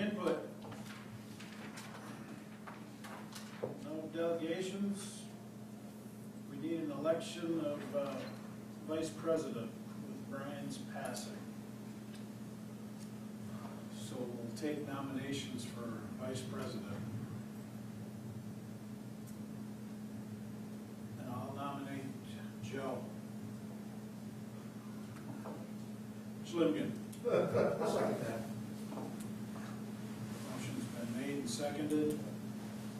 input? No delegations? We need an election of vice president with Brian's passing. So we'll take nominations for vice president. And I'll nominate Joe Schlimgen. I'll second that. Motion's been made and seconded.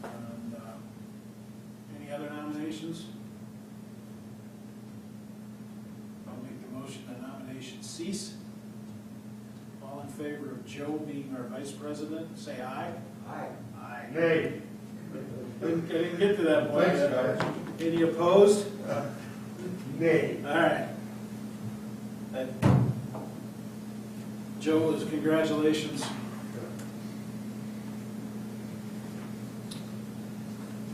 And, any other nominations? I'll make the motion that nominations cease. All in favor of Joe being our vice president, say aye. Aye. Aye. Nay. I didn't get to that point Thanks, yet. guys. Any opposed? Nay. All right. That- Joe, congratulations.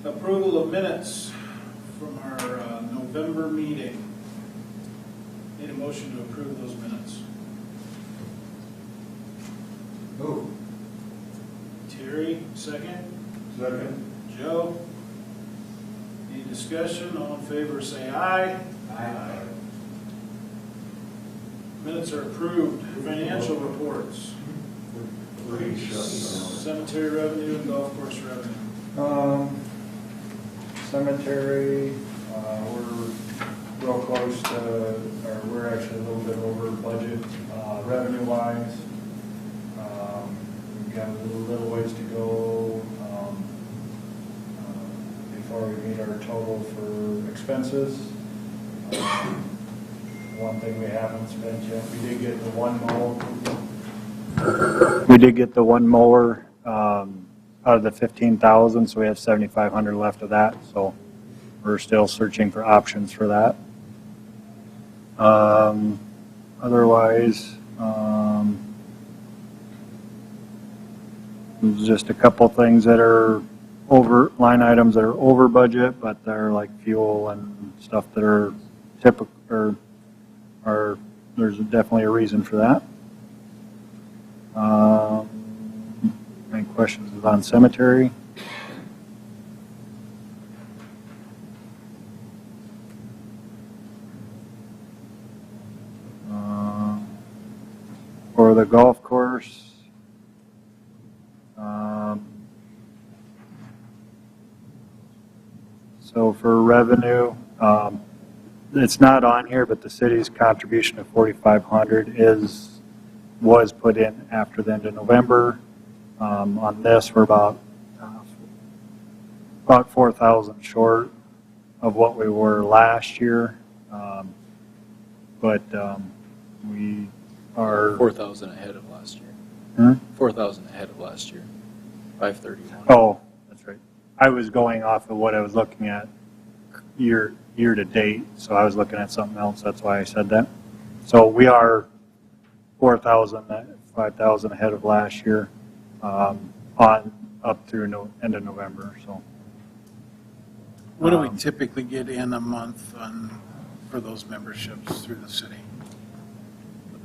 Approval of minutes from our November meeting. Need a motion to approve those minutes. Move. Terry, second. Second. Joe. Any discussion? All in favor, say aye. Aye. Minutes are approved. Financial reports. Please. Cemetery revenue and golf course revenue. Cemetery, we're real close to, or we're actually a little bit over budget, revenue-wise. We've got a little ways to go, before we meet our total for expenses. One thing we haven't spent yet, we did get the one mower. We did get the one mower, out of the 15,000, so we have 7,500 left of that, so we're still searching for options for that. Otherwise, there's just a couple things that are over, line items that are over budget, but they're like fuel and stuff that are typical, or there's definitely a reason for that. Any questions on cemetery? For the golf course, so for revenue, it's not on here, but the city's contribution of 4,500 was put in after the end of November. On this, we're about 4,000 short of what we were last year, but we are 4,000 ahead of last year. 4,000 ahead of last year. 531. Oh, that's right. I was going off of what I was looking at year to date, so I was looking at something else. That's why I said that. So we are 4,000, 5,000 ahead of last year. On up through end of November. So, What do we typically get in a month for those memberships through the city?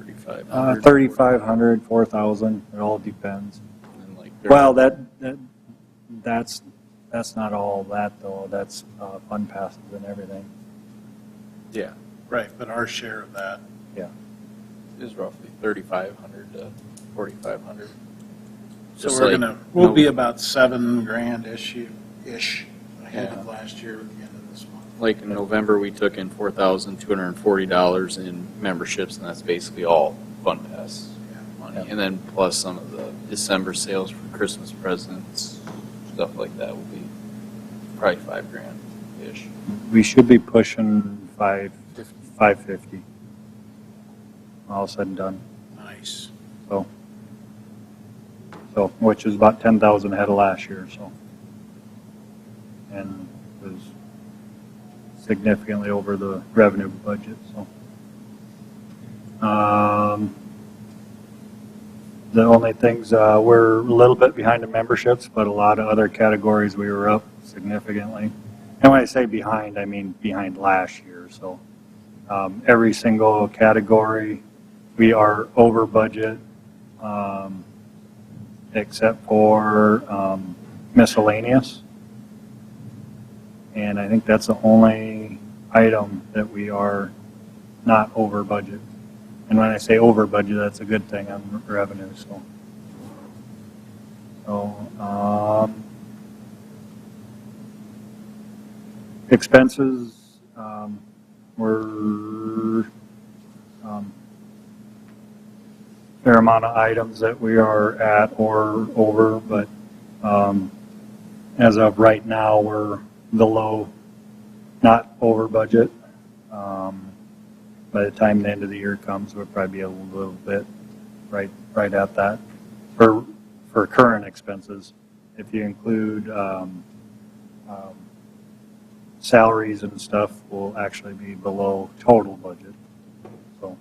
3,500. 3,500, 4,000. It all depends. And like Well, that's not all that though. That's fund passes and everything. yeah, Right, but our share of that. Yeah. is roughly 3,500 to 4,500. So Just we're like we'll be about $7,000-ish ahead of Yeah. last year at the end of this month. Like in November, we took in $4,240 in memberships, and that's basically all fund pass money. Yeah. And then plus some of the December sales for Christmas presents, stuff like that will be probably $5,000-ish. We should be pushing 550. All said and done. Nice. So, which is about 10,000 ahead of last year, so. And was significantly over the revenue budget, so. The only things, we're a little bit behind the memberships, but a lot of other categories we were up significantly. And when I say behind, I mean behind last year, so. Every single category, we are over budget. except for miscellaneous. And I think that's the only item that we are not over budget. And when I say over budget, that's a good thing on revenue, so. Expenses, were, fair amount of items that we are at or over, but, as of right now, we're below, not over budget. By the time the end of the year comes, we'll probably be a little bit right at that for current expenses. If you include salaries and stuff, we'll actually be below total budget. So,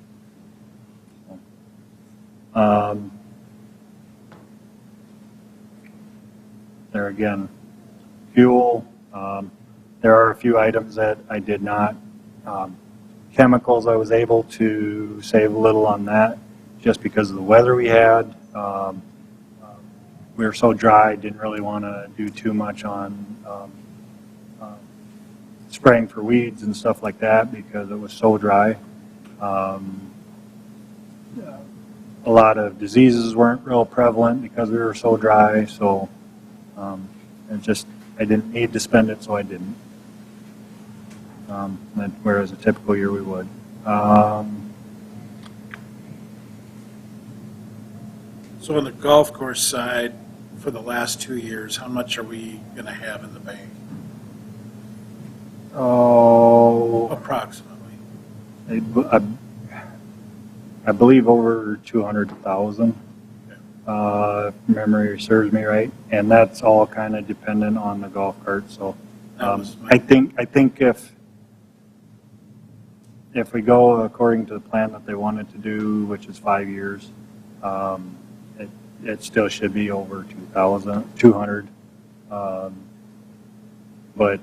there again, fuel. There are a few items that I did not. Chemicals, I was able to save a little on that just because of the weather we had. We were so dry, didn't really want to do too much on spraying for weeds and stuff like that because it was so dry. A lot of diseases weren't real prevalent because we were so dry, so I didn't need to spend it, so I didn't. Whereas a typical year we would. So on the golf course side, for the last 2 years, how much are we going to have in the bank? Oh, Approximately. I believe over 200,000. If memory serves me right, and that's all kind of dependent on the golf cart. So I think if we go according to the plan that they wanted to do, which is 5 years, it still should be over 200. But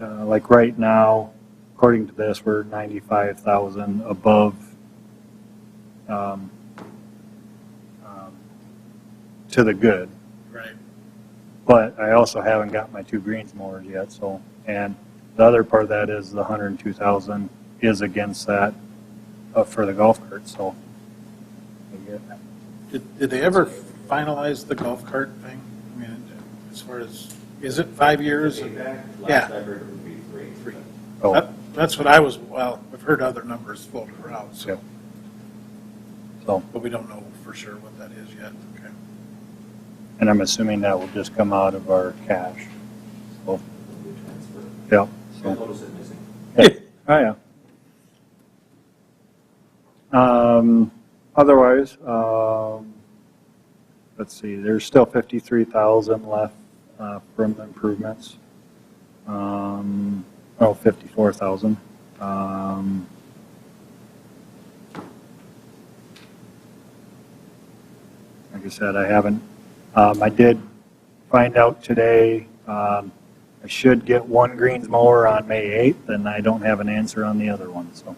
like right now, according to this, we're 95,000 above to the good. Right. But I also haven't got my 2 greens mowers yet, so, and the other part of that is the 102,000 is against that for the golf cart, so. Did they ever finalize the golf cart thing? I mean, as far as, is it 5 years? Last Yeah. I heard it would be 3. Oh, That's what I was, well, I've heard other numbers floated around, Yeah. so, so, but we don't know for sure what that is yet. Okay. and I'm assuming that will just come out of our cash. So, Transfer. yeah, I so, noticed it missing. yeah. Oh, yeah. Otherwise, let's see, there's still 53,000 left from the improvements. 54,000. Like I said, I haven't, I did find out today, I should get 1 greens mower on May 8th, and I don't have an answer on the other one, so.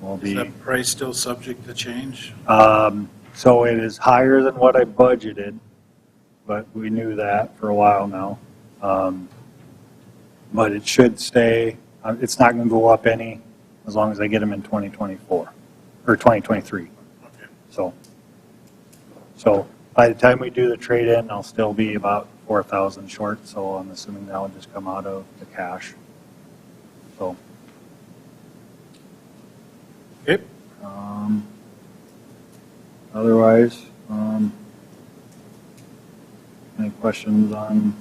We'll Is be, that price still subject to change? so it is higher than what I budgeted, but we knew that for a while now. But it should stay, it's not going to go up any as long as I get them in 2024, or 2023. Okay. So by the time we do the trade-in, I'll still be about 4,000 short, so I'm assuming that will just come out of the cash. So. Okay. Otherwise, any questions on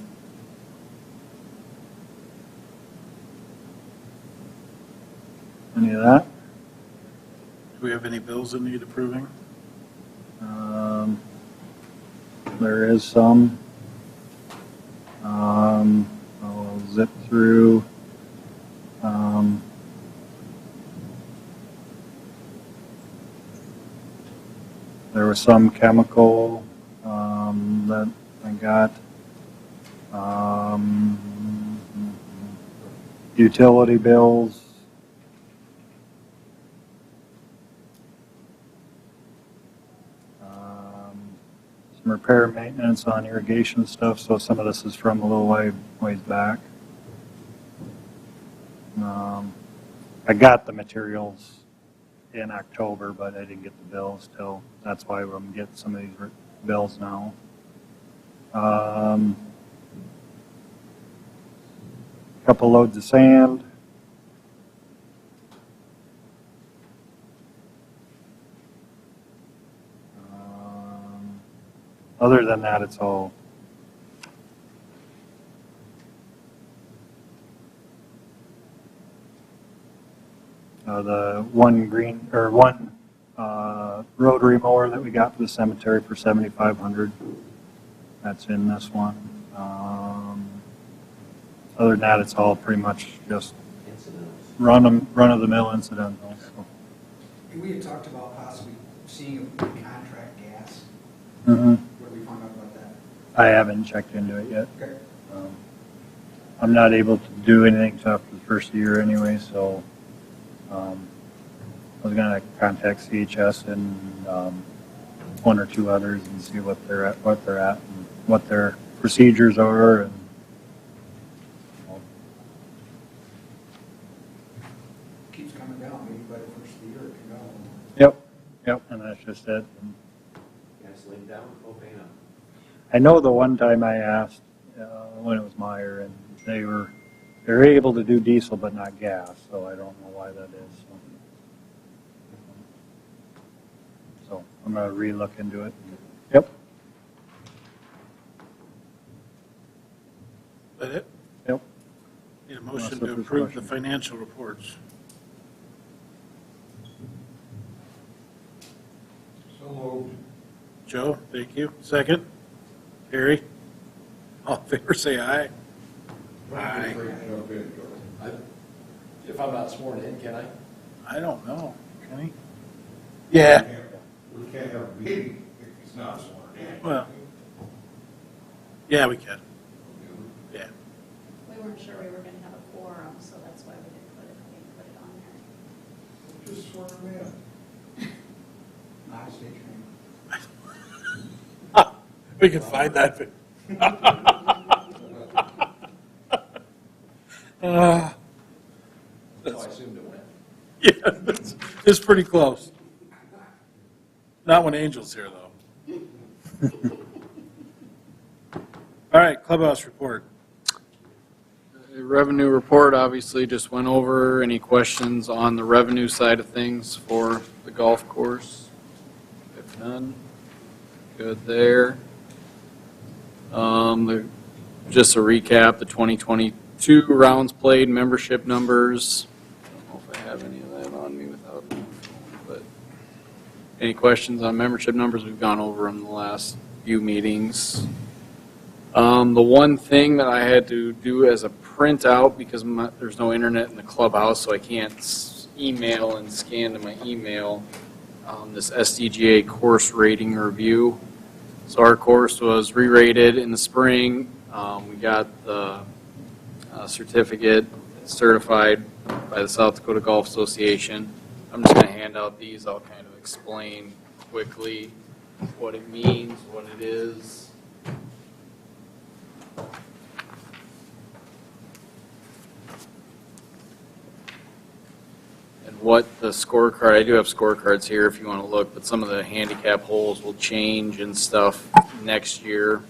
any of that? Do we have any bills that need approving? There is some. I'll zip through. There was some chemical that I got. Utility bills. repair and maintenance on irrigation stuff, so some of this is from a little ways back. I got the materials in October, but I didn't get the bills till, that's why I'm getting some of these bills now. Couple loads of sand. Other than that, it's all the one rotary mower that we got for the cemetery for $7,500. That's in this one. Other than that, it's all pretty much just run-of-the-mill incidentals. So. We had talked about possibly seeing if we could contract gas. Mm-hmm. What do we find out about that? I haven't checked into it yet. Okay. I'm not able to do anything till after the first year anyway, so I was going to contact CHS and one or two others and see what they're at, and what their procedures are. And Keeps coming down, maybe by the first of the year it can go. Yep, and that's just it. And Gasoline down, propane up. I know the one time I asked when it was Meyer, and they're able to do diesel but not gas, so I don't know why that is. So I'm going to re-look into it. Yep. That it? Yep. Need a motion Unless to there's approve the question. financial reports. So moved. Joe, thank you. Second? Harry? All in favor, say aye. Aye. If I'm not sworn in, can I? I don't know. Can he? Yeah. We can't have a meeting if he's not sworn in. Well, yeah, we can. Yeah. We weren't sure we were going to have a quorum, so that's why we didn't put it on there. Just swear him in. Not a state train. We can find that. So I assumed it went. Yeah, it's pretty close. Not when Angel's here, though. All right, clubhouse report. Revenue report obviously just went over. Any questions on the revenue side of things for the golf course? If none, good there. Just a recap, the 2022 rounds played, membership numbers. I don't know if I have any of that on me without my phone, but any questions on membership numbers? We've gone over them the last few meetings. The one thing that I had to do as a printout, because there's no internet in the clubhouse, so I can't email and scan to my email, this SDGA course rating review. So our course was re-rated in the spring. We got the certificate certified by the South Dakota Golf Association. I'm just going to hand out these. I'll kind of explain quickly what it means, what it is. And what the scorecard, I do have scorecards here if you want to look, but some of the handicap holes will change and stuff next year.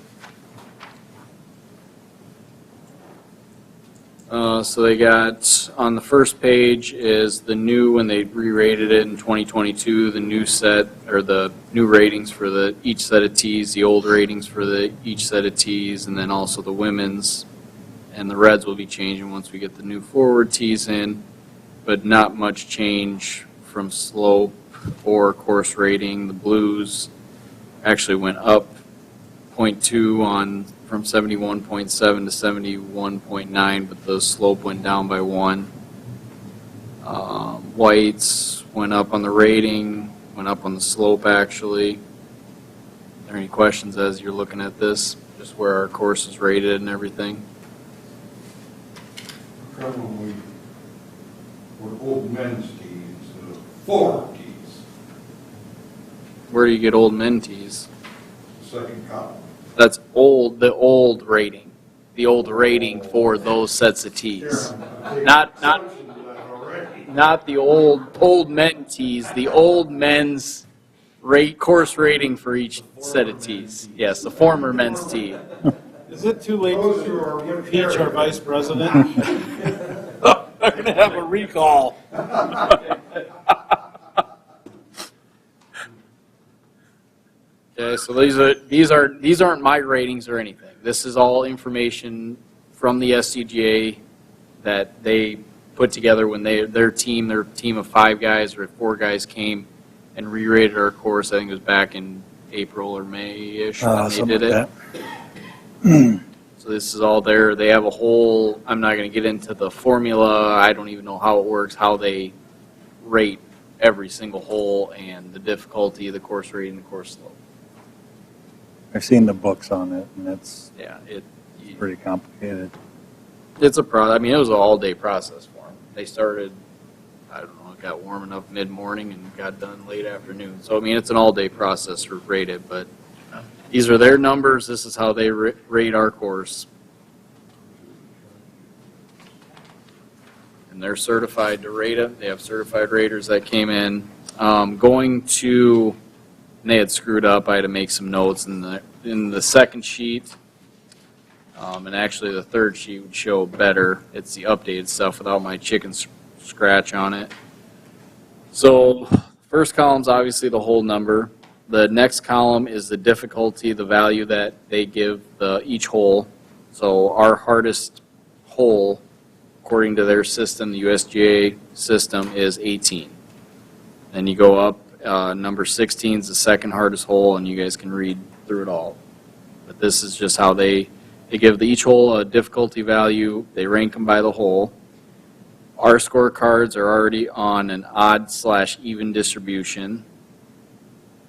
So they got, on the first page is the new, when they re-rated it in 2022, the new set, or the new ratings for each set of tees, the old ratings for each set of tees, and then also the women's. And the reds will be changing once we get the new forward tees in, but not much change from slope or course rating. The blues actually went up 0.2 on from 71.7 to 71.9, but the slope went down by 1. Whites went up on the rating, went up on the slope actually. Are there any questions as you're looking at this? Just where our course is rated and everything? When we're old men's tees, forward tees, Where do you get old men tees? second column. That's the old rating. The old rating for those sets of tees. Not the old men tees, the old men's course rating for each set of tees. Yes, the former men's tee. Is it too late Those who are to with impeach our Gary. vice president? I'm going to have a recall. Okay, so these aren't my ratings or anything. This is all information from the SCGA that they put together when their team of 5 guys or 4 guys came and re-rated our course. I think it was back in April or May-ish when they Something did like it. So this is all there. They have a whole, I'm not going to get into the formula. I don't even know how it works, how they rate every single hole and the difficulty of the course rating, the course slope. I've seen the books on it, and it's Yeah, pretty complicated. it's a I mean, it was an all-day process for them. They started, I don't know, it got warm enough mid-morning and got done late afternoon. So, I mean, it's an all-day process to rate it, but these are their numbers. This is how they rate our course. And they're certified to rate it. They have certified raters that came in. And they had screwed up. I had to make some notes in the second sheet. And actually the third sheet would show better. It's the updated stuff without my chicken scratch on it. So first column's obviously the whole number. The next column is the difficulty, the value that they give each hole. So our hardest hole, according to their system, the USGA system, is 18. Then you go up, number 16 is the second hardest hole, and you guys can read through it all. But this is just how they give each hole a difficulty value. They rank them by the hole. Our scorecards are already on an odd/even distribution.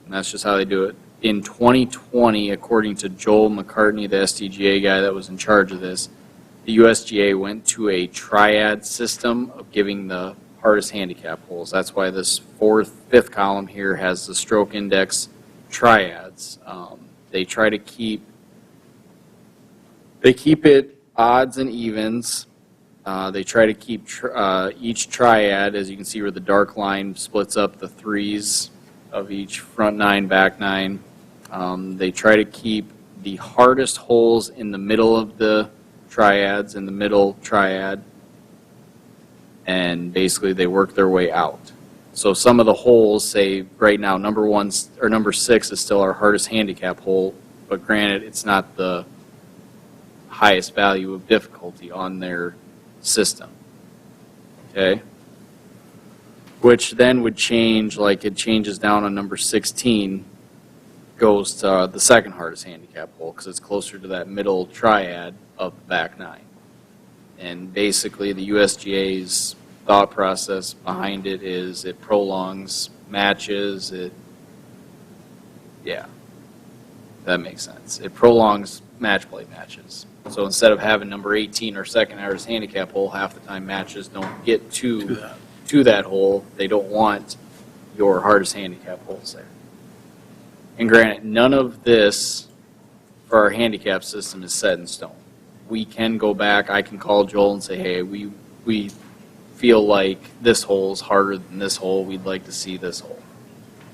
And that's just how they do it. In 2020, according to Joel McCartney, the SDGA guy that was in charge of this, the USGA went to a triad system of giving the hardest handicap holes. That's why this fifth column here has the stroke index triads. They try to keep it odds and evens. They try to keep each triad, as you can see where the dark line splits up the threes of each front 9, back 9. They try to keep the hardest holes in the middle of the triads, in the middle triad, and basically they work their way out. So some of the holes, say right now number 1 or number 6 is still our hardest handicap hole, but granted it's not the highest value of difficulty on their system. Okay? Which then would change, like it changes down on number 16, goes to the second hardest handicap hole because it's closer to that middle triad of the back 9. And basically the USGA's thought process behind it is it prolongs matches. Yeah, that makes sense. It prolongs match play matches. So instead of having number 18 or second hardest handicap hole, half the time matches don't get to that hole. They don't want your hardest handicap holes there. And granted, none of this for our handicap system is set in stone. We can go back. I can call Joel and say, hey, we feel like this hole is harder than this hole. We'd like to see this hole.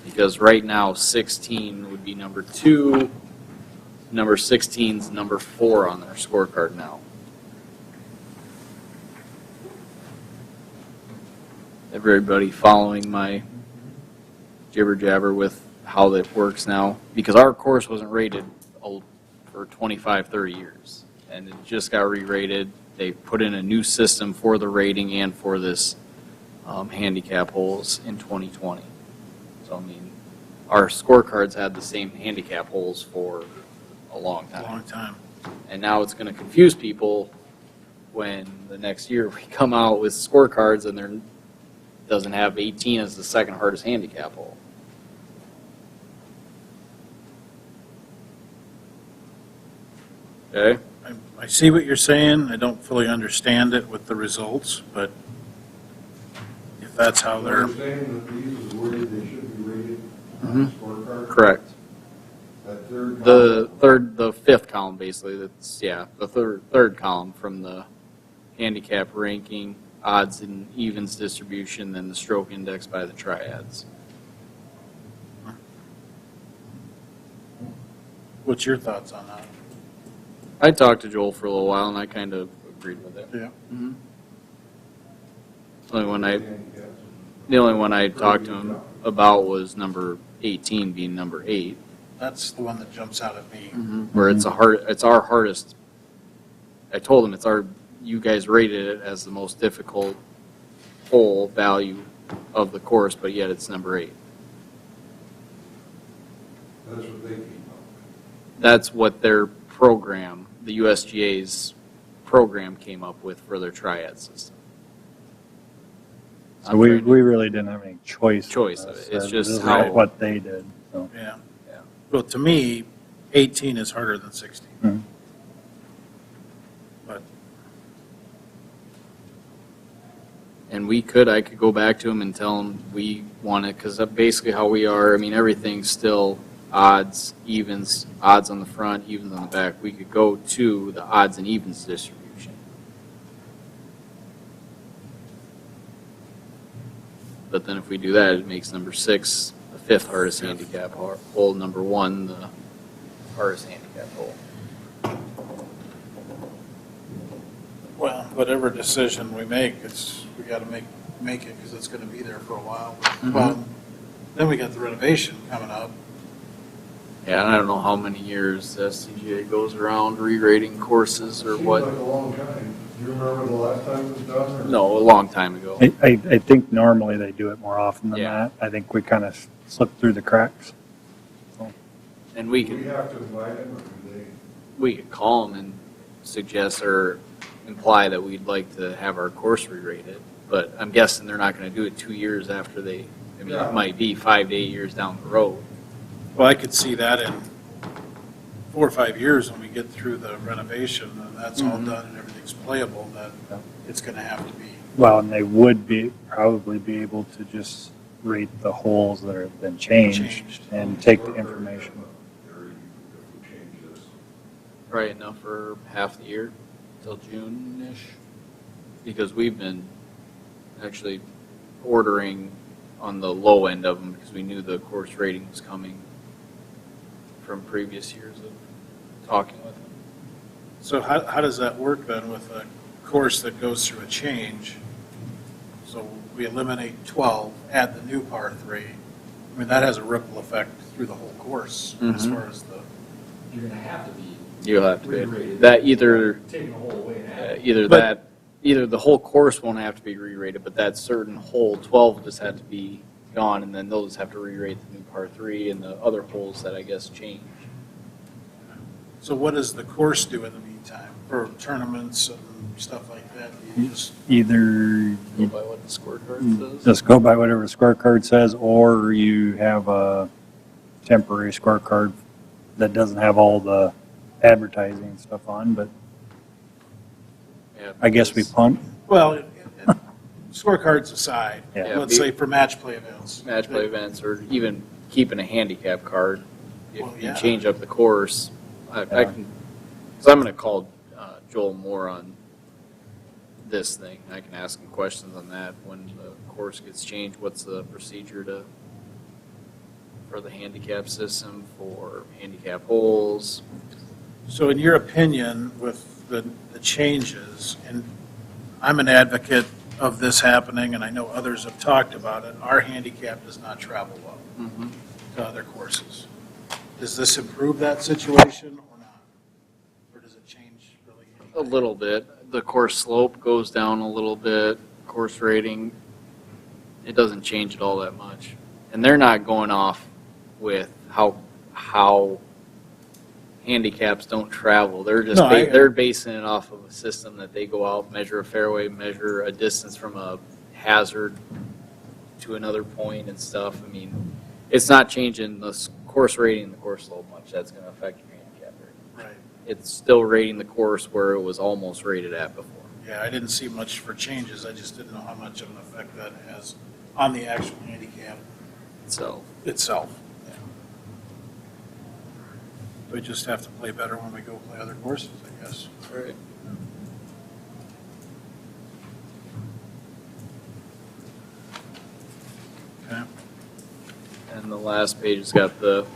Because right now, 16 would be number 2. Number 16 is number 4 on their scorecard now. Everybody following my jibber jabber with how that works now? Because our course wasn't rated for 25, 30 years. And it just got re-rated. They put in a new system for the rating and for this handicap holes in 2020. So, I mean, our scorecards had the same handicap holes for a long time. And now it's going to confuse people when the next year we come out with scorecards and there doesn't have 18 as the second hardest handicap hole. Okay? I see what you're saying. I don't fully understand it with the results, but if that's how They're they're, saying that these is where they should be rated on the scorecard. Correct. That The fifth column, basically, that's, yeah, the third column from the handicap ranking, odds and evens distribution, then the stroke index by the triads. What's your thoughts on that? I talked to Joel for a little while, and I kind of agreed with it. Yeah. Mhm. The only one I talked to him about was number 18 being number 8. That's the one that jumps out at me. Where it's our hardest. I told him you guys rated it as the most difficult hole value of the course, but yet it's number 8. That's what they came up That's what their program, the USGA's program, came up with for their triad system. So we really didn't have any choice. in Choice of this. it. It's This just is how- what they did, so. Yeah. Yeah. Well, to me, 18 is harder than 16. Mhm. But And I could go back to him and tell him we want it, because basically how we are, I mean, everything's still odds, evens, odds on the front, evens on the back. We could go to the odds and evens distribution. But then if we do that, it makes number 6 the 5th hardest handicap hole, number 1 the hardest handicap hole. well, whatever decision we make, we got to make it because it's going to be there for a while. Well, then we got the renovation coming up. Yeah, and I don't know how many years the SCGA goes around re-rating courses or Seems what. like a long time. Do you remember the last time it was done? or- No, a long time ago. I think normally they do it more often than Yeah. that. I think we kind of slipped through the cracks. And we Do we could, have to invite them, or do they? we could call them and suggest or imply that we'd like to have our course re-rated. But I'm guessing they're not going to do it 2 years after I mean, Yeah. it might be 5 to 8 years down the road. Well, I could see that in 4 or 5 years when we get through the renovation and that's all done and everything's playable, that it's going to have to be. Well, and they would probably be able to just rate the holes that have been changed and take the information. Or if we change this. Right enough for half the year, till June-ish. Because we've been actually ordering on the low end of them because we knew the course rating was coming from previous years of talking with them. So how does that work then with a course that goes through a change? So we eliminate 12, add the new par 3. I mean, that has a ripple effect through the whole course as Mhm. far as the, You're gonna have to be You'll have to be, re-rated. that either, Taking the whole away and adding. either the whole course won't have to be re-rated, but that certain hole, 12 will just have to be gone, and then they'll just have to re-rate the new par 3 and the other holes that I guess change. so what does the course do in the meantime for tournaments and stuff like that? Do you just, Either Go by what the scorecard says. just go by whatever the scorecard says, or you have a temporary scorecard that doesn't have all the advertising and stuff on, but Yeah, I guess we because punt. well, scorecards aside, Yeah. let's say for match play events. Match play events, or even keeping a handicap card, if Well, you yeah. change up the course, I Yeah. can, because I'm going to call Joel Moore on this thing. I can ask him questions on that when the course gets changed. What's the procedure for the handicap system, for handicap holes? So in your opinion, with the changes, and I'm an advocate of this happening, and I know others have talked about it, our handicap does not travel well to other courses. Does this improve that situation or not? Or does it change really A anything? little bit. The course slope goes down a little bit, course rating, it doesn't change it all that much. And they're not going off with how handicaps don't travel. They're just, No, they're basing it off of a system that they go out, measure a fairway, measure a distance from a hazard to another point and stuff. I mean, it's not changing the course rating and the course slope much. That's going to affect your handicap rating. Right. It's still rating the course where it was almost rated at before. Yeah, I didn't see much for changes. I just didn't know how much of an effect that has on the actual handicap So, itself. We just have to play better when we go play other courses, I guess. Right. Okay. And the last page has got the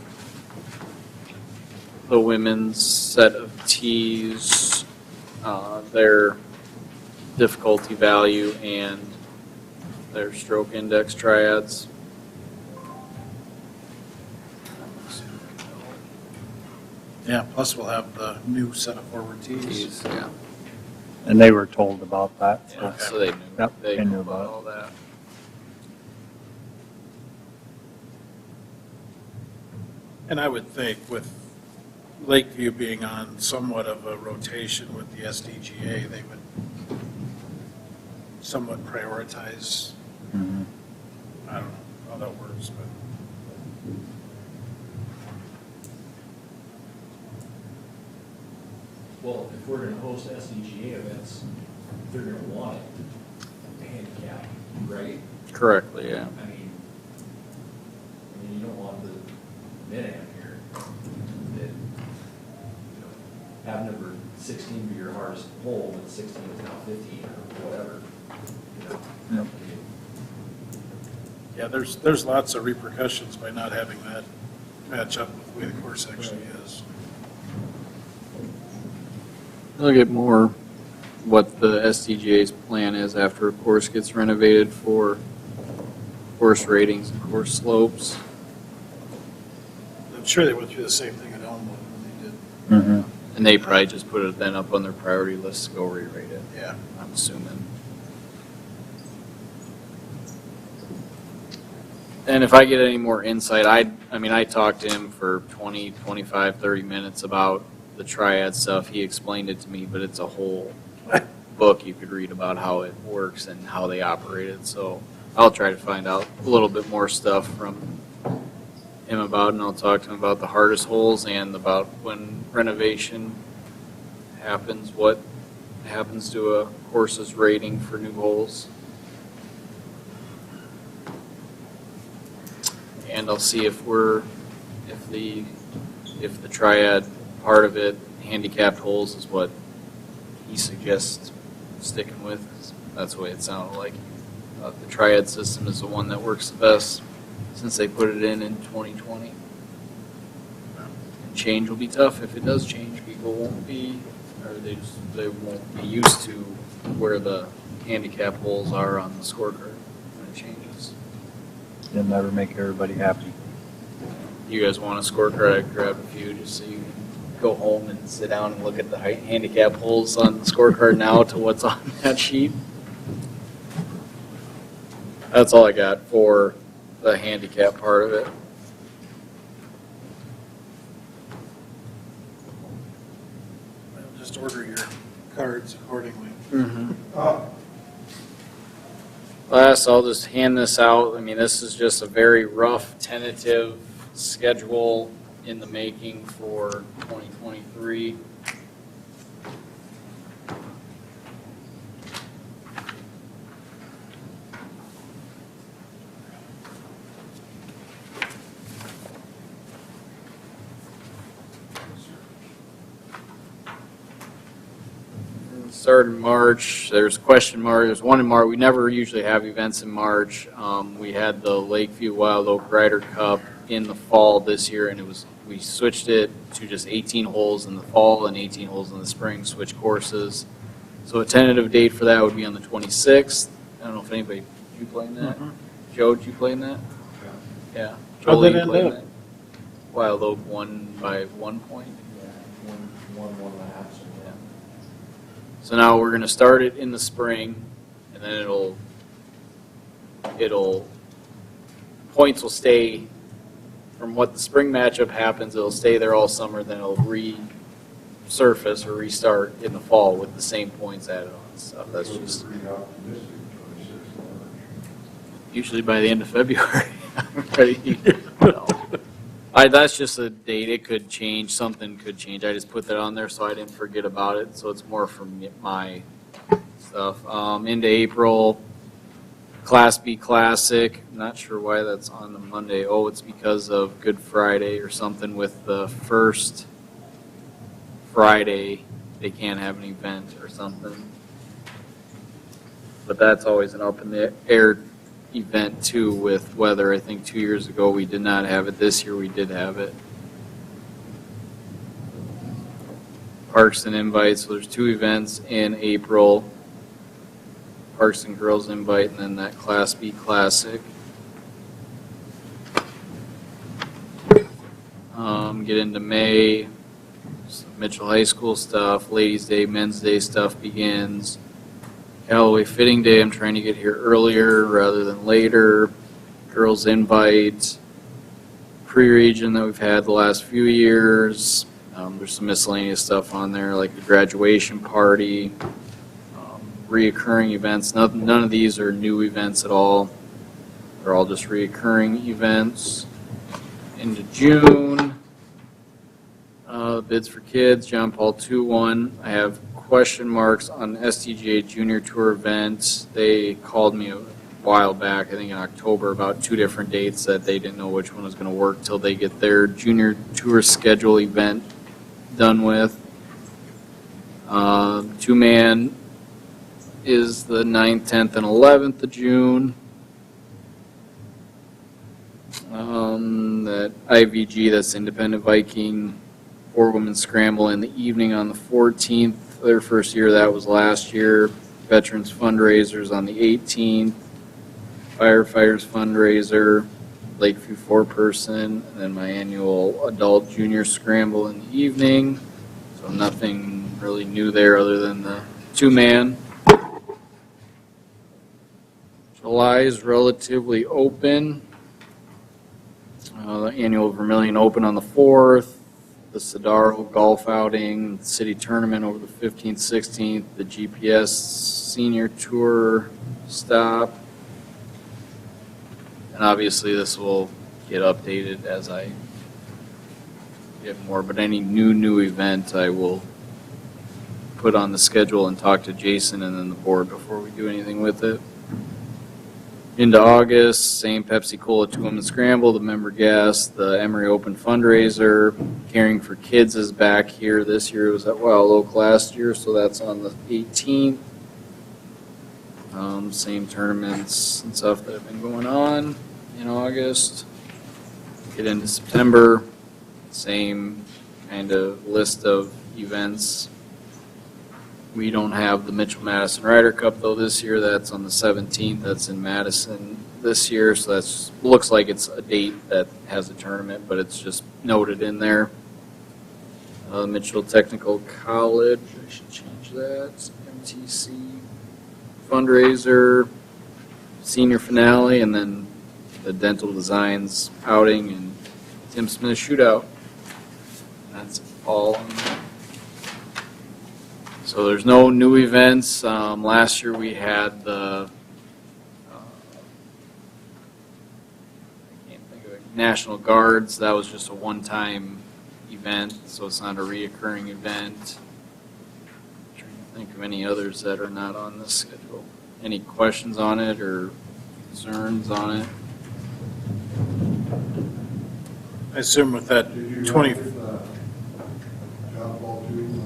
women's set of tees, their difficulty value, and their stroke index triads. Yeah, plus we'll have the new set of forward tees. Tees, yeah. And they were told about that, Yeah, so. so they knew, Yep, they they knew knew about about it. all that. And I would think with Lakeview being on somewhat of a rotation with the SDGA, they would somewhat prioritize, Mhm. I don't know how that works, but. Well, if we're gonna host SDGA events, they're gonna want it to handicap, right? Correctly, yeah. I mean, you don't want the mid-am here that, you know, have number 16 be your hardest hole, but 16 is now 15 or whatever. You know? Yep. I mean, Yeah, there's lots of repercussions by not having that match up with the way the course actually is. I'll get more what the SDGA's plan is after a course gets renovated for course ratings and course slopes. I'm sure they went through the same thing at Elmwood when they did. Mhm. And they probably just put it then up on their priority list to go re-rate it, Yeah. I'm assuming. And if I get any more insight, I mean, I talked to him for 20, 25, 30 minutes about the triad stuff. He explained it to me, but it's a whole book you could read about how it works and how they operate it. So I'll try to find out a little bit more stuff from him about, and I'll talk to him about the hardest holes and about when renovation happens, what happens to a course's rating for new holes. And I'll see if the triad part of it, handicapped holes, is what he suggests sticking with. 'Cause that's the way it sounded like. The triad system is the one that works the best since they put it in 2020. And change will be tough. If it does change, people won't be, or they won't be used to where the handicap holes are on the scorecard when it changes. It'll never make everybody happy. You guys want a scorecard? I grabbed a few just so you can go home and sit down and look at the handicap holes on the scorecard now to what's on that sheet. That's all I got for the handicap part of it. Well, just order your cards accordingly. Last, I'll just hand this out. I mean, this is just a very rough tentative schedule in the making for 2023. Start in March. There's question mark. There's one in March. We never usually have events in March. We had the Lakeview Wild Oak Ryder Cup in the fall this year, and we switched it to just 18 holes in the fall and 18 holes in the spring. Switch courses. So a tentative date for that would be on the 26th. I don't know if anybody you playing that. Joe, did you play in that? Yeah. How'd Jolie, that you end played in up? that? Wild Oak won by 1 point. yeah, one and a half, so yeah. So now we're going to start it in the spring, and then points will stay from what the spring matchup happens. It'll stay there all summer, then it'll resurface or restart in the fall with the same points added on and stuff. That's just Pretty optimistic, 26th March. usually by the end of February. I'm ready. No. That's just a date. It could change. Something could change. I just put that on there so I didn't forget about it. So it's more from my stuff. Into April, Class B Classic. Not sure why that's on the Monday. Oh, it's because of Good Friday or something with the first Friday, they can't have an event or something. But that's always an up in the air event too with weather. I think 2 years ago we did not have it. This year we did have it. Parks and invites, so there's 2 events in April. Parks and Girls invite, and then that Class B Classic. Get into May, some Mitchell High School stuff, Ladies' Day, Men's Day stuff begins. Callaway Fitting Day, I'm trying to get here earlier rather than later. Girls invite, pre-region that we've had the last few years. There's some miscellaneous stuff on there, like the graduation party, reoccurring events. None of these are new events at all. They're all just reoccurring events. Into June, bids for kids, John Paul II one. I have question marks on STGA Junior Tour event. They called me a while back, I think in October, about 2 different dates that they didn't know which one was going to work till they get their Junior Tour schedule event done with. 2-man is the 9th, 10th, and 11th of June. That IVG, that's Independent Viking 4-woman scramble in the evening on the 14th. Their first year, that was last year. Veterans fundraisers on the 18th. Firefighters fundraiser, Lakeview 4-person, and then my annual adult junior scramble in the evening. So nothing really new there other than the 2-man. July is relatively open. The annual Vermilion Open on the 4th, the Sidaro golf outing, the city tournament over the 15th, 16th, the GPS senior tour stop. And obviously this will get updated as I get more, but any new event I will put on the schedule and talk to Jason and then the board before we do anything with it. Into August, same Pepsi Cola 2-woman scramble, the member gas, the Emory Open fundraiser. Caring for Kids is back here this year. It was at Wild Oak last year, so that's on the 18th. Same tournaments and stuff that have been going on in August. Get into September, same kind of list of events. We don't have the Mitchell Madison Ryder Cup though this year. That's on the 17th. That's in Madison this year, so that's looks like it's a date that has a tournament, but it's just noted in there. Mitchell Technical College, I should change that. MTC fundraiser, senior finale, and then the Dental Designs outing and Tim Smith shootout. That's all on there. So there's no new events. Last year we had the I can't think of it, National Guards. That was just a one-time event, so it's not a reoccurring event. I'm trying to think of any others that are not on this schedule. Any questions on it or concerns on it? I assume with that Did you 20, get the John Paul II?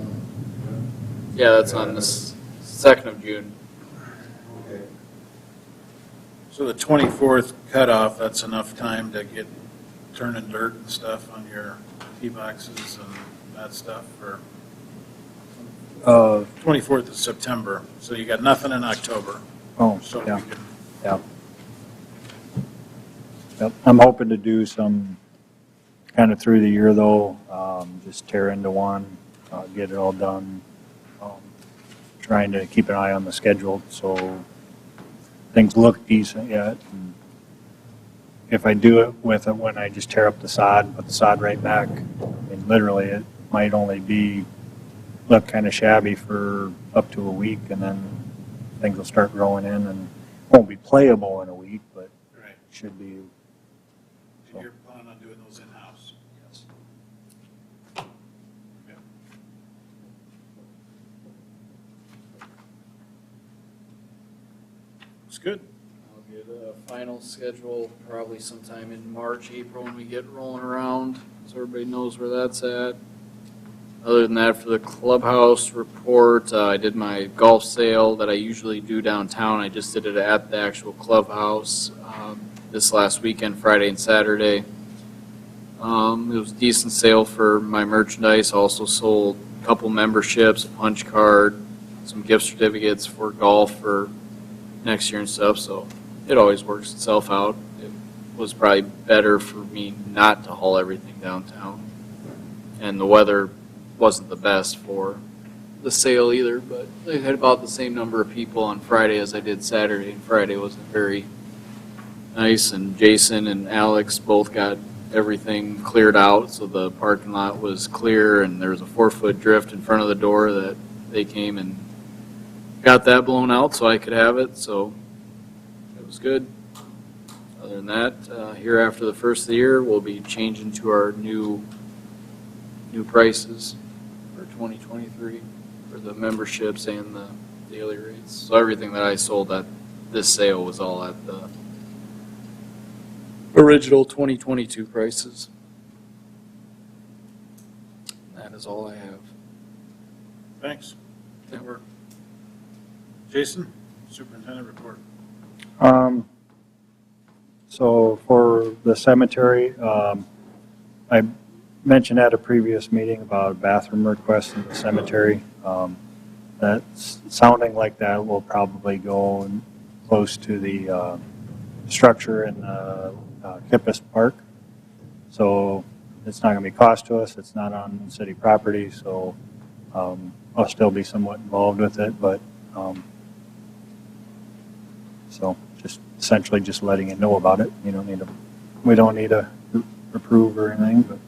Yeah, that's on the 2nd of June. Okay. so the 24th cutoff, that's enough time to get turning dirt and stuff on your tee boxes and that stuff, or 24th of September, so you got nothing in October, Oh, so yeah, we can, yeah. Yep, I'm hoping to do some kind of through the year though, just tear into one, get it all done. Trying to keep an eye on the schedule so things look decent yet. And if I do it with it when I just tear up the sod, put the sod right back, I mean, literally it might only be, look kind of shabby for up to a week, and then things will start growing in and won't be playable in a week, but right. should be. And you're planning on doing those in-house? Yes. Yeah. It's good. I'll get a final schedule probably sometime in March, April when we get rolling around, so everybody knows where that's at. Other than that, for the clubhouse report, I did my golf sale that I usually do downtown. I just did it at the actual clubhouse this last weekend, Friday and Saturday. It was a decent sale for my merchandise. Also sold a couple memberships, a punch card, some gift certificates for golf for next year and stuff. So it always works itself out. It was probably better for me not to haul everything downtown. And the weather wasn't the best for the sale either, but I had about the same number of people on Friday as I did Saturday, and Friday wasn't very nice, and Jason and Alex both got everything cleared out, so the parking lot was clear, and there was a 4-foot drift in front of the door that they came and got that blown out so I could have it, so it was good. Other than that, here after the first of the year, we'll be changing to our new prices for 2023 for the memberships and the daily rates. So everything that I sold at this sale was all at the original 2022 prices. That is all I have. Thanks. Good work. Jason, superintendent report. So for the cemetery, I mentioned at a previous meeting about a bathroom request in the cemetery. That's sounding like that will probably go close to the structure in Kippis Park. So it's not going to be cost to us. It's not on city property, so I'll still be somewhat involved with it. But so just essentially just letting you know about it. We don't need to approve or anything, but.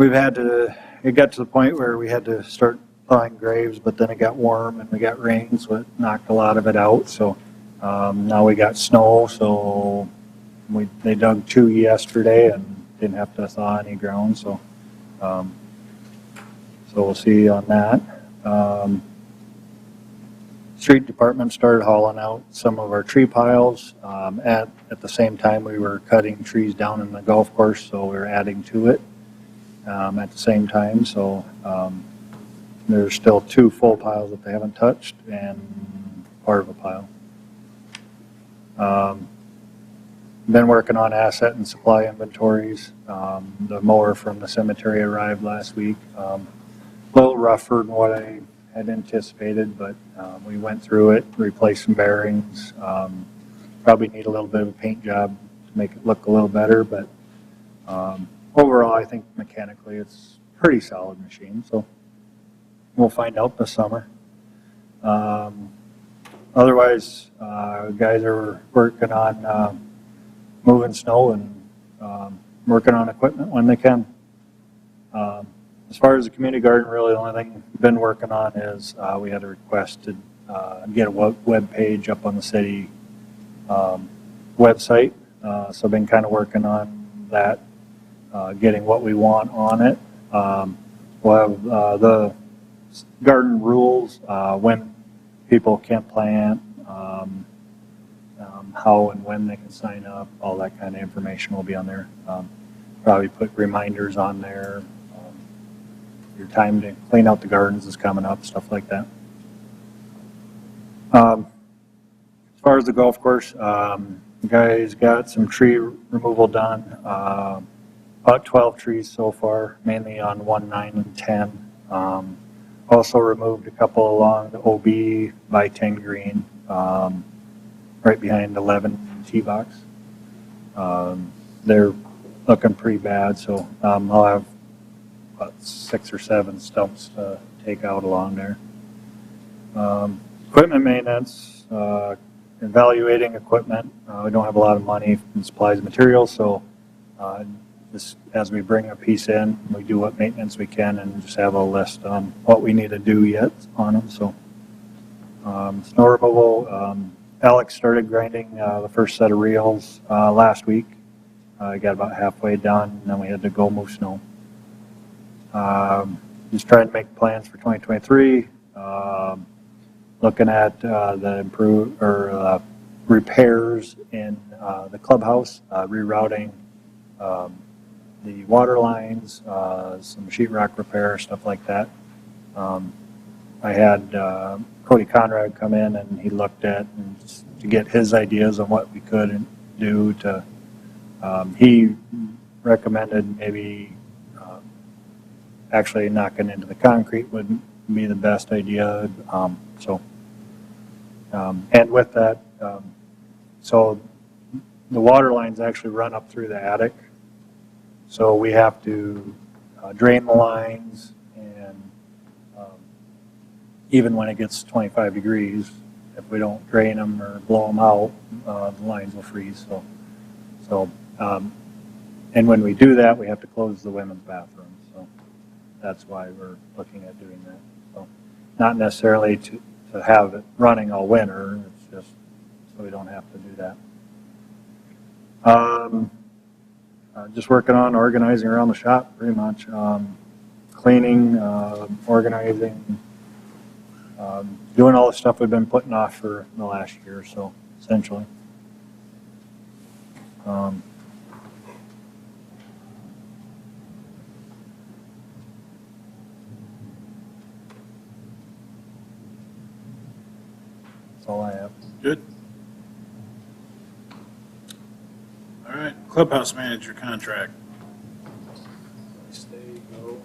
It got to the point where we had to start plowing graves, but then it got warm and we got rain, so it knocked a lot of it out. So now we got snow, so they dug 2 yesterday and didn't have to thaw any ground. So we'll see on that. Street department started hauling out some of our tree piles. At the same time, we were cutting trees down in the golf course, so we were adding to it at the same time. So there's still 2 full piles that they haven't touched and part of a pile. Been working on asset and supply inventories. The mower from the cemetery arrived last week. A little rougher than what I had anticipated, but we went through it, replaced some bearings. Probably need a little bit of a paint job to make it look a little better, but overall, I think mechanically it's a pretty solid machine, so we'll find out this summer. Otherwise, guys are working on moving snow and working on equipment when they can. As far as the community garden, really the only thing we've been working on is we had a request to get a web page up on the city website. So I've been kind of working on that, getting what we want on it. We'll have the garden rules, when people can plant, how and when they can sign up, all that kind of information will be on there. Probably put reminders on there. Your time to clean out the gardens is coming up, stuff like that. As far as the golf course, the guys got some tree removal done. About 12 trees so far, mainly on 1, 9, and 10. Also removed a couple along the OB by 10 green, right behind 11 tee box. They're looking pretty bad, so I'll have about 6 or 7 stumps to take out along there. Equipment maintenance, evaluating equipment. We don't have a lot of money in supplies and materials, so just as we bring a piece in, we do what maintenance we can and just have a list on what we need to do yet on them. So snow removal, Alex started grinding the first set of reels last week. Got about halfway done, and then we had to go move snow. Just trying to make plans for 2023. Looking at the repairs in the clubhouse, rerouting the water lines, some sheetrock repair, stuff like that. I had Cody Conrad come in and he looked at and to get his ideas on what we could do to, he recommended maybe actually knocking into the concrete would be the best idea. And with that, so the water lines actually run up through the attic. So we have to drain the lines, and even when it gets 25 degrees, if we don't drain them or blow them out, the lines will freeze. And when we do that, we have to close the women's bathroom. So that's why we're looking at doing that. So not necessarily to have it running all winter, it's just so we don't have to do that. Just working on organizing around the shop, pretty much. Cleaning, organizing, doing all the stuff we've been putting off for the last year or so, essentially. That's all I have. Good. All right, clubhouse manager contract. Stay, go.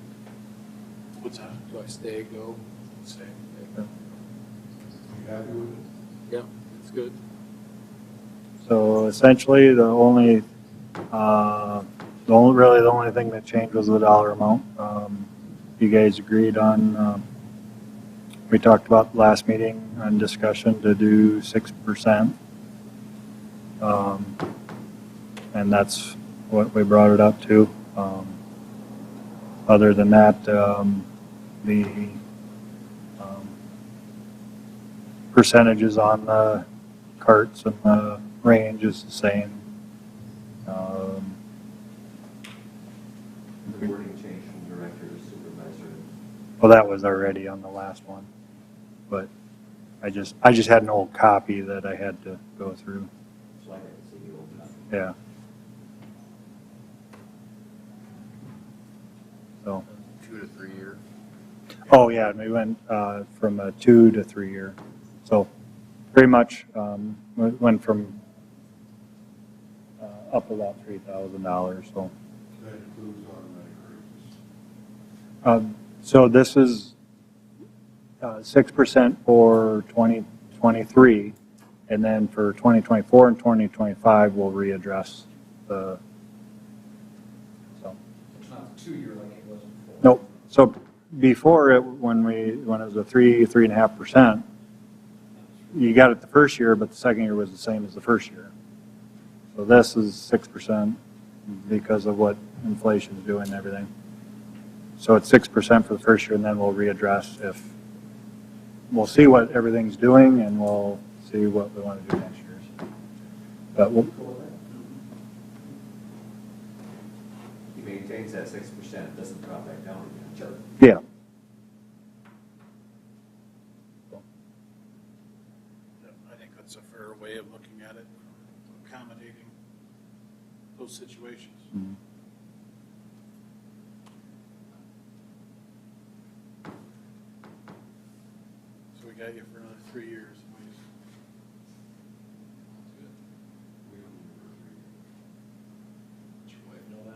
What's that? Do I stay, go? Stay. You happy with it? Yeah, it's good. So essentially, the only thing that changed was the dollar amount. You guys agreed on, we talked about last meeting on discussion to do 6%. And that's what we brought it up to. Other than that, the percentages on the carts and the range is the same. The wording changed from director to supervisor. Well, that was already on the last one, but I just had an old copy that I had to go through. So I didn't see the old copy. Yeah. So, 2 to 3 year. oh yeah, we went from a 2 to 3 year. So pretty much went from up about $3,000. So. That includes automatic raises. So this is 6% for 2023, and then for 2024 and 2025, we'll readdress the, so. It's not 2-year like it was before. Nope. So before when it was a 3.5%, you got it the first year, but the second year was the same as the first year. So this is 6% because of what inflation is doing and everything. So it's 6% for the first year, and then we'll readdress we'll see what everything's doing, and we'll see what we want to do next year. But He maintains that 6%, doesn't drop back down again. Sure. yeah. I think that's a fair way of looking at it, accommodating those situations. Mhm. So we got you for another 3 years. Did your wife know that?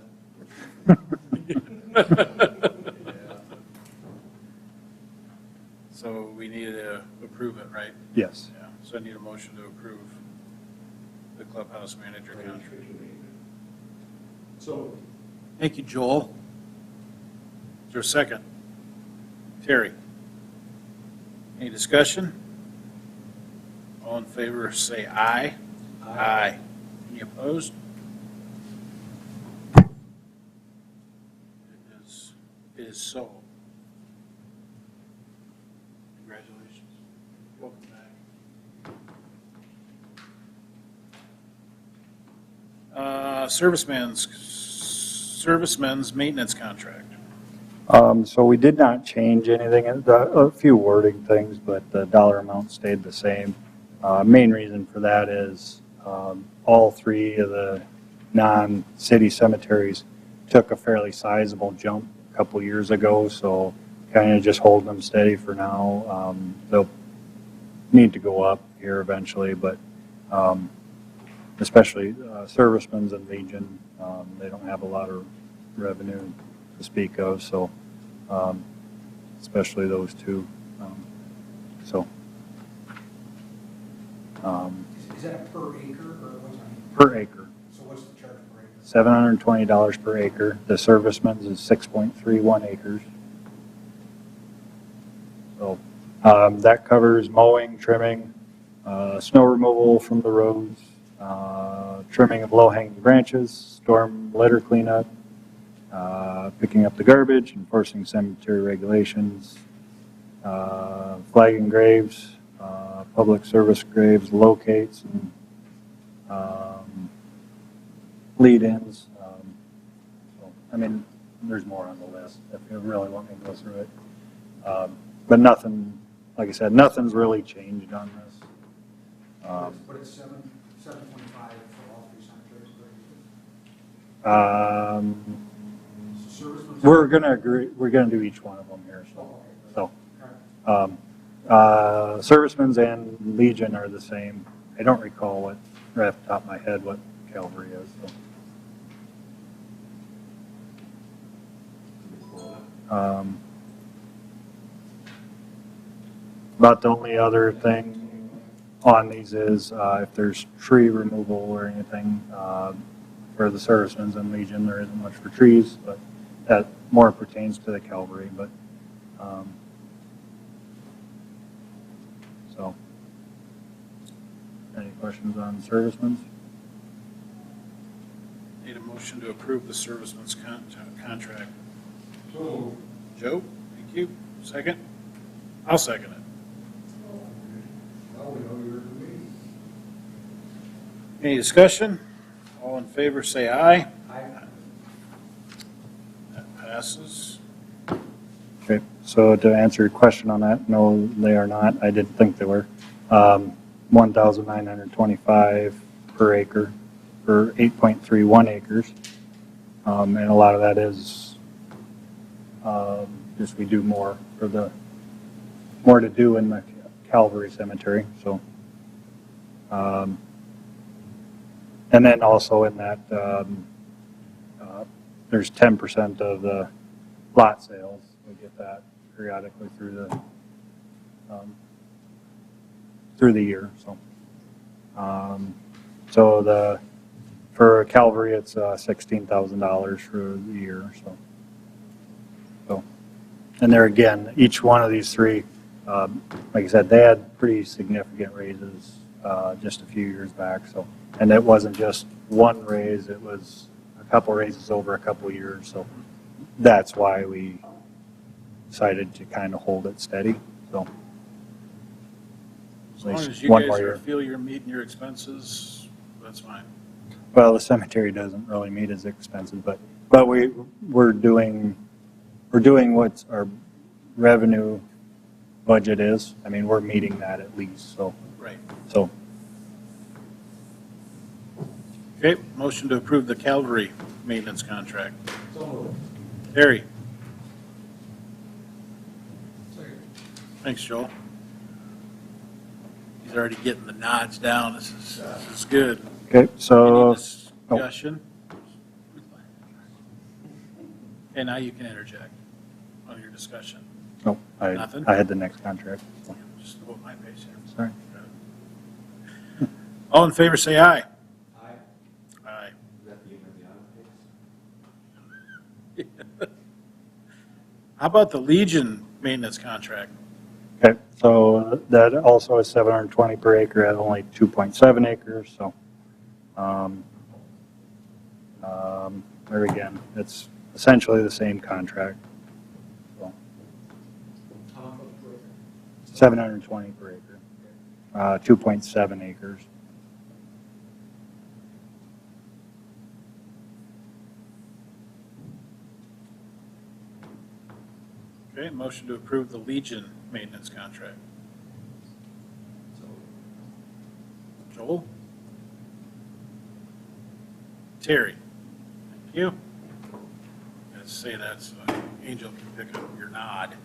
So we need to approve it, right? Yes. Yeah, so I need a motion to approve the clubhouse manager contract. So, Thank you, Joel. Is there a second? Terry? Any discussion? All in favor, say aye. Aye. Any opposed? It is so. Congratulations. Welcome back. Servicemen's maintenance contract. So we did not change anything, a few wording things, but the dollar amount stayed the same. Main reason for that is all three of the non-city cemeteries took a fairly sizable jump a couple years ago, so kind of just holding them steady for now. They'll need to go up here eventually, but especially servicemen's and Legion, they don't have a lot of revenue to speak of, so especially those two. So. Is that a per acre or what's on? Per acre, So what's the charge per acre? $720 per acre. The servicemen's is 6.31 acres. So that covers mowing, trimming, snow removal from the roads, trimming of low-hanging branches, storm litter cleanup, picking up the garbage, enforcing cemetery regulations, flagging graves, public service graves, locates, and lead-ins. So, I mean, there's more on the list if you really want me to go through it. But nothing, like I said, nothing's really changed on this. But it's 725 for all three cemeteries, correct? So servicemen's. We're gonna do each one of them here, so. Servicemen's and Legion are the same. I don't recall what, right off the top of my head, what Calvary is, so. About the only other thing on these is if there's tree removal or anything for the servicemen's and Legion, there isn't much for trees, but that more pertains to the Calvary, but so. Any questions on servicemen's? Need a motion to approve the serviceman's contract. So, Joe, thank you. Second? I'll second it. well, we know you're the meeting. Any discussion? All in favor, say aye. That passes. Okay, so to answer your question on that, no, they are not. I didn't think they were. 1,925 per acre for 8.31 acres. And a lot of that is just we do more to do in the Calvary Cemetery, so. And then also in that, there's 10% of the lot sales. We get that periodically through the year, so. So for Calvary, it's $16,000 for the year, so. And there again, each one of these three, like I said, they had pretty significant raises just a few years back, so. And it wasn't just one raise, it was a couple raises over a couple years, so that's why we decided to kind of hold it steady, so. As long least as you one guys more year. feel you're meeting your expenses, that's fine. Well, the cemetery doesn't really meet its expenses, but we're doing what our revenue budget is. I mean, we're meeting that at least, so. Right. So, Okay, motion to approve the Calvary maintenance contract. So moved. Terry, Second. thanks, Joel. He's already getting the nods down. This is good. okay, so, Any discussion? Okay, now you can interject on your discussion. no, Nothing? I had the next contract. so, Just go at my pace here. Sorry. All in favor, say aye. Aye. Aye. Is that the Indiana case? How about the Legion maintenance contract? Okay, so that also is 720 per acre at only 2.7 acres, so. There again, it's essentially the same contract. So, How much per acre? 720 per acre, 2.7 acres. Okay, motion to approve the Legion maintenance contract. So, Joel? Terry. Thank you. Let's say that so Angel can pick up your nod.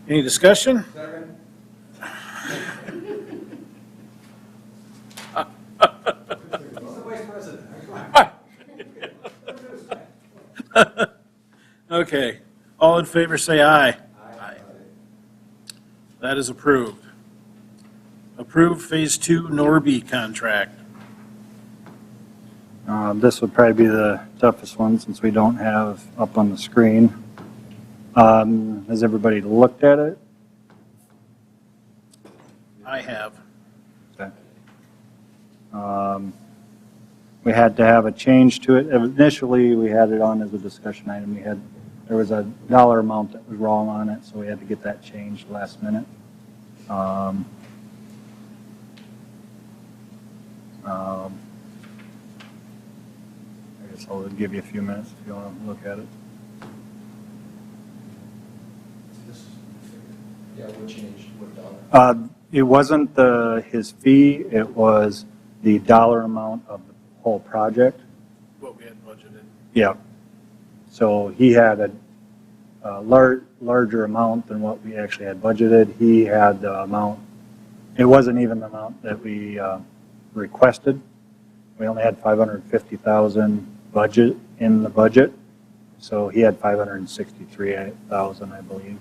Any discussion? Second? Who's the vice president? Come on. Okay, all in favor say aye. Aye. That is approved. Approved Phase 2 Norby contract. This would probably be the toughest one since we don't have up on the screen. Has everybody looked at it? I have. Okay. We had to have a change to it. Initially, we had it on as a discussion item. There was a dollar amount that was wrong on it, so we had to get that changed last minute. I guess I'll give you a few minutes if you want to look at it. Yeah, what changed, what dollar? It wasn't his fee, it was the dollar amount of the whole project. What we had budgeted. Yeah. So he had a larger amount than what we actually had budgeted. He had the amount, it wasn't even the amount that we requested. We only had 550,000 budget in the budget. So he had 563,000, I believe.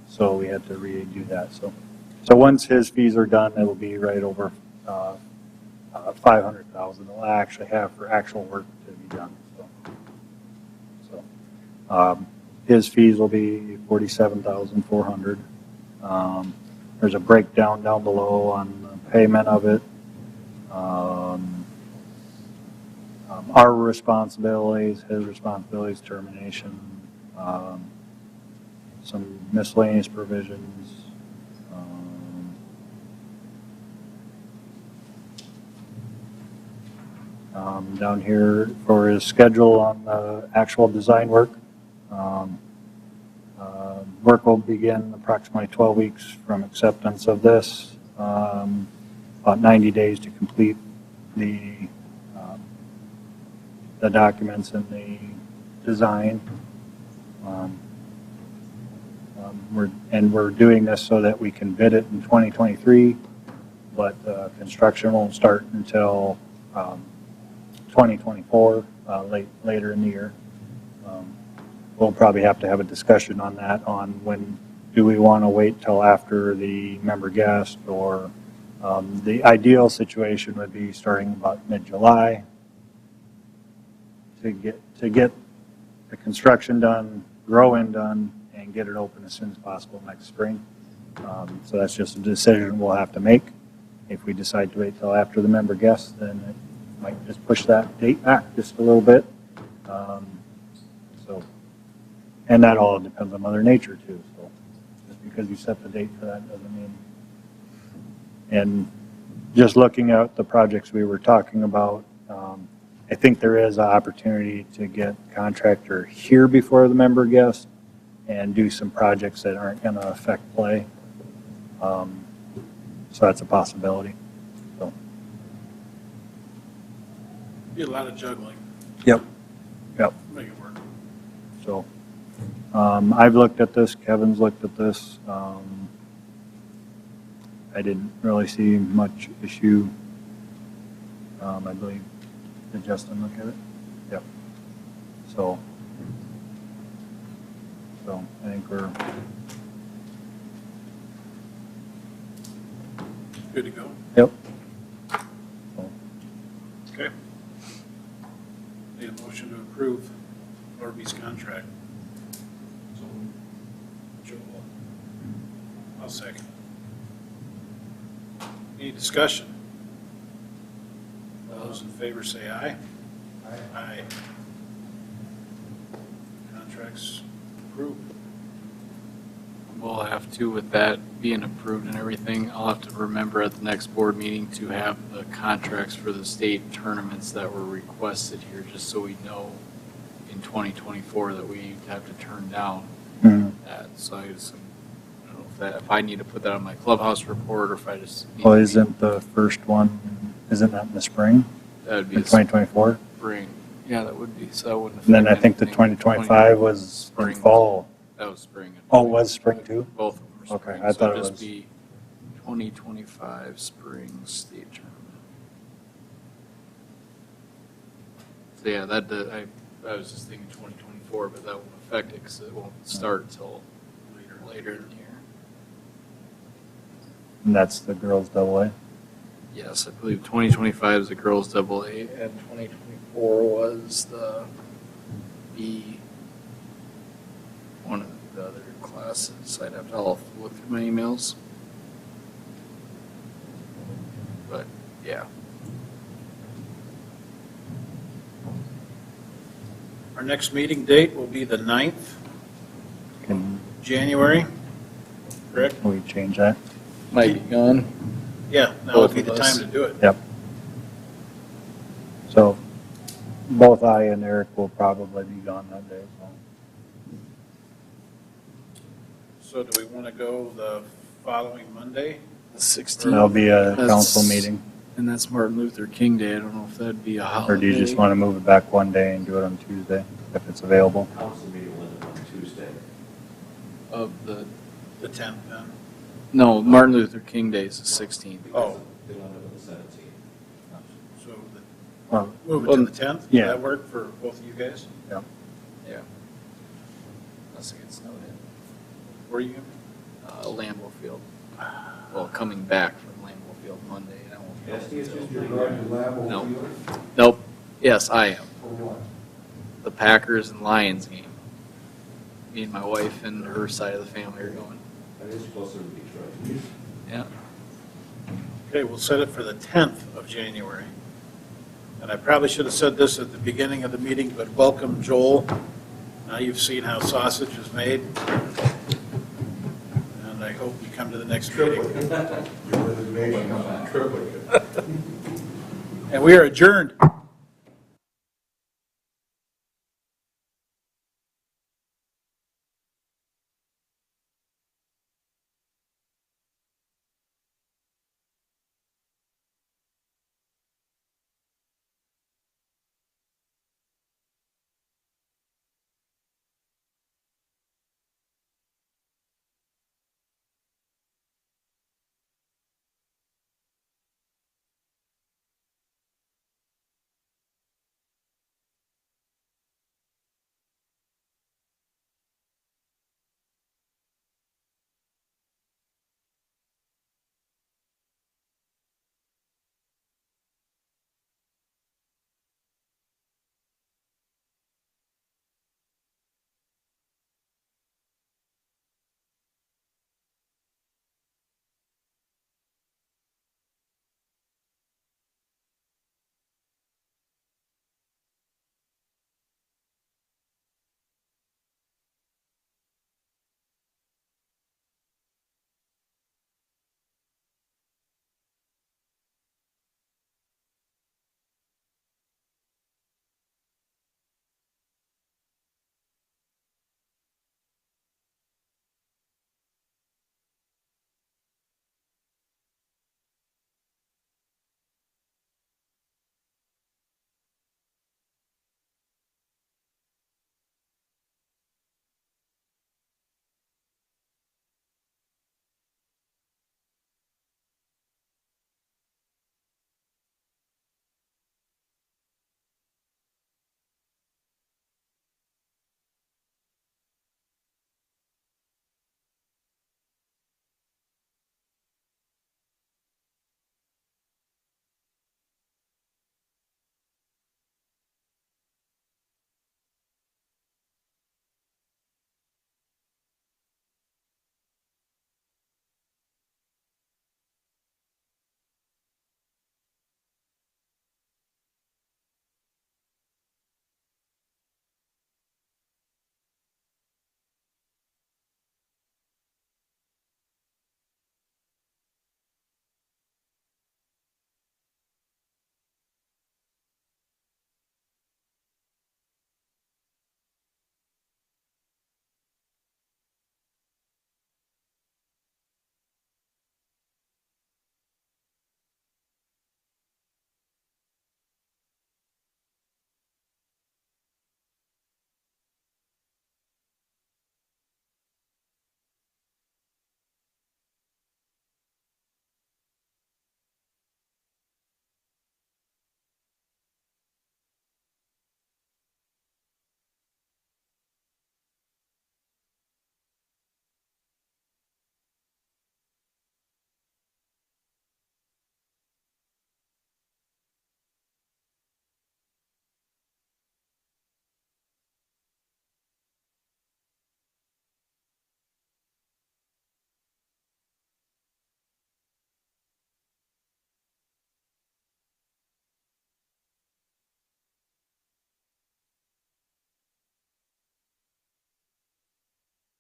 So we had to redo that. So once his fees are done, it will be right over 500,000. We'll actually have for actual work to be done. His fees will be 47,400. There's a breakdown down below on the payment of it. Our responsibilities, his responsibilities, termination, some miscellaneous provisions. Down here for his schedule on the actual design work. Work will begin approximately 12 weeks from acceptance of this, about 90 days to complete the documents and the design. We're doing this so that we can bid it in 2023, but construction won't start until 2024, later in the year. We'll probably have to have a discussion on that, on when do we want to wait till after the member guest, or the ideal situation would be starting about mid-July to get the construction done, grow-in done, and get it open as soon as possible next spring. So that's just a decision we'll have to make. If we decide to wait till after the member guest, then it might just push that date back just a little bit. And that all depends on Mother Nature too. So just because you set the date for that doesn't mean. And just looking at the projects we were talking about, I think there is an opportunity to get contractor here before the member guest and do some projects that aren't going to affect play. So that's a possibility. So. Be a lot of juggling. Yep. Make it work. So I've looked at this, Kevin's looked at this. I didn't really see much issue. I believe, did Justin look at it? Yep. So I think we're Good to go. yep. So, Okay. Need a motion to approve Norby's contract. So, Joel. I'll second. Any discussion? All those in favor say aye. Aye. Contracts approved. We'll have to, with that being approved and everything, I'll have to remember at the next board meeting to have the contracts for the state tournaments that were requested here, just so we know in 2024 that we have to turn down that. So I just, I don't know if I need to put that on my clubhouse report, or if I just. Well, isn't the first one, isn't that in the spring? That would be in a 2024. spring. Yeah, that would be, so that wouldn't affect. And then I think the anything. 2025 was in Spring. fall. That was spring. Oh, it was spring too? Both of them were Okay, spring. I so thought it'd it just was- be 2025 spring state tournament. So yeah, I was just thinking 2024, but that won't affect it because it won't start till later in the year. And that's the girls double A. Yes, I believe 2025 is the girls double A and 2024 was the B, one of the other classes. I'll look through my emails. But, yeah. Our next meeting date will be the 9th, Can January, correct? we change that? Might be gone. Yeah, now would be Both the of us. time to do it. Yep. So both I and Eric will probably be gone that day. So So do we want to go the following Monday? The 16th. There'll be a That's- council meeting. And that's Martin Luther King Day. I don't know if that'd be a holiday. Or do you just want to move it back one day and do it on Tuesday if it's available? Council meeting will end on Tuesday. Of the, The 10th then? no, Martin Luther King Day is the 16th. Oh. It'll end up on the 17th. So Well, move it to the 10th? Yeah. Does that work for both of you guys? yeah. Yeah. Unless it gets snowed in. Where are you? Lambeau Field. Well, coming back from Lambeau Field Monday. And I won't be able Esty, it's to- just your going to Lambeau No. Field? Nope. Yes, I am. For what? The Packers and Lions game. Me and my wife and her side of the family are going. That is closer to Detroit. Yeah. Okay, we'll set it for the 10th of January. And I probably should have said this at the beginning of the meeting, but welcome Joel. Now you've seen how sausage is made. And I hope you come to the next meeting. Your resignation, triplicate. And we are adjourned.